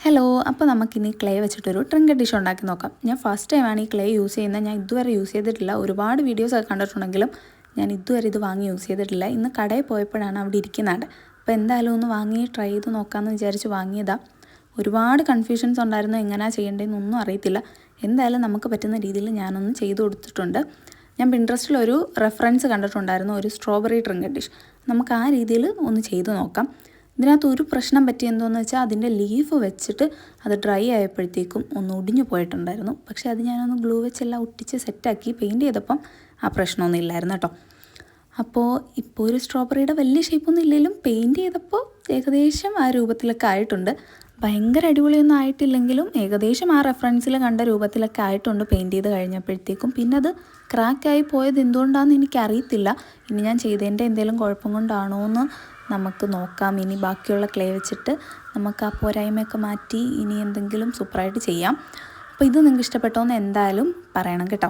Hello, അപ്പോൾ നമുക്കിനി clay വെച്ചിട്ടൊരു ട്രിങ്കറ്റ് ഡിഷ് ഉണ്ടാക്കി നോക്കാം. ഞാൻ ഫസ്റ്റ് ടൈമാണ് ഈ ക്ലേ യൂസ് ചെയ്യുന്നത്. ഞാൻ ഇതുവരെ യൂസ് ചെയ്തിട്ടില്ല. ഒരുപാട് വീഡിയോസൊക്കെ കണ്ടിട്ടുണ്ടെങ്കിലും ഞാൻ ഇതുവരെ ഇത് വാങ്ങി യൂസ് ചെയ്തിട്ടില്ല. ഇന്ന് കടയിൽ പോയപ്പോഴാണ് അവിടെ ഇരിക്കുന്നത്. അപ്പോൾ എന്തായാലും ഒന്ന് വാങ്ങി ട്രൈ ചെയ്ത് നോക്കാമെന്ന് വിചാരിച്ച് വാങ്ങിയതാണ്. ഒരുപാട് കൺഫ്യൂഷൻസ് ഉണ്ടായിരുന്നു, എങ്ങനെയാണ് ചെയ്യേണ്ടതെന്നൊന്നും അറിയത്തില്ല. എന്തായാലും നമുക്ക് പറ്റുന്ന രീതിയിൽ ഞാനൊന്ന് ചെയ്ത് കൊടുത്തിട്ടുണ്ട്. ഞാൻ പിൻട്രസ്റ്റിലൊരു റെഫറൻസ് കണ്ടിട്ടുണ്ടായിരുന്നു, ഒരു സ്ട്രോബെറി ട്രിങ്കറ്റ് ഡിഷ്. നമുക്ക് ആ രീതിയിൽ ഒന്ന് ചെയ്ത് നോക്കാം. ഇതിനകത്ത് ഒരു പ്രശ്നം പറ്റിയെന്തോന്ന് വെച്ചാൽ അതിൻ്റെ ലീഫ് വെച്ചിട്ട് അത് ഡ്രൈ ആയപ്പോഴത്തേക്കും ഒന്ന് ഒടിഞ്ഞു പോയിട്ടുണ്ടായിരുന്നു. പക്ഷേ അത് ഞാനൊന്ന് ഗ്ലൂ വെച്ചെല്ലാം ഒട്ടിച്ച് സെറ്റാക്കി പെയിൻറ്റ് ചെയ്തപ്പം ആ പ്രശ്നമൊന്നും ഇല്ലായിരുന്നു കേട്ടോ. അപ്പോൾ ഇപ്പോൾ ഒരു സ്ട്രോബെറിയുടെ വലിയ ഷേപ്പൊന്നും ഇല്ലെങ്കിലും പെയിൻറ്റ് ചെയ്തപ്പോൾ ഏകദേശം ആ രൂപത്തിലൊക്കെ ആയിട്ടുണ്ട്. ഭയങ്കര അടിപൊളിയൊന്നും ആയിട്ടില്ലെങ്കിലും ഏകദേശം ആ റെഫറൻസിൽ കണ്ട രൂപത്തിലൊക്കെ ആയിട്ടുണ്ട് പെയിൻറ്റ് ചെയ്ത് കഴിഞ്ഞപ്പോഴത്തേക്കും. പിന്നെ അത് ക്രാക്കായി പോയത് എന്തുകൊണ്ടാണെന്ന് എനിക്കറിയത്തില്ല. ഇനി ഞാൻ ചെയ്തതിൻ്റെ എന്തെങ്കിലും കുഴപ്പം കൊണ്ടാണോ എന്ന് നമുക്ക് നോക്കാം. ഇനി ബാക്കിയുള്ള ക്ലേ വെച്ചിട്ട് നമുക്ക് ആ പോരായ്മയൊക്കെ മാറ്റി ഇനി എന്തെങ്കിലും സൂപ്പറായിട്ട് ചെയ്യാം. അപ്പോൾ ഇത് നിങ്ങൾക്ക് ഇഷ്ടപ്പെട്ടോ എന്ന് എന്തായാലും പറയണം കേട്ടോ.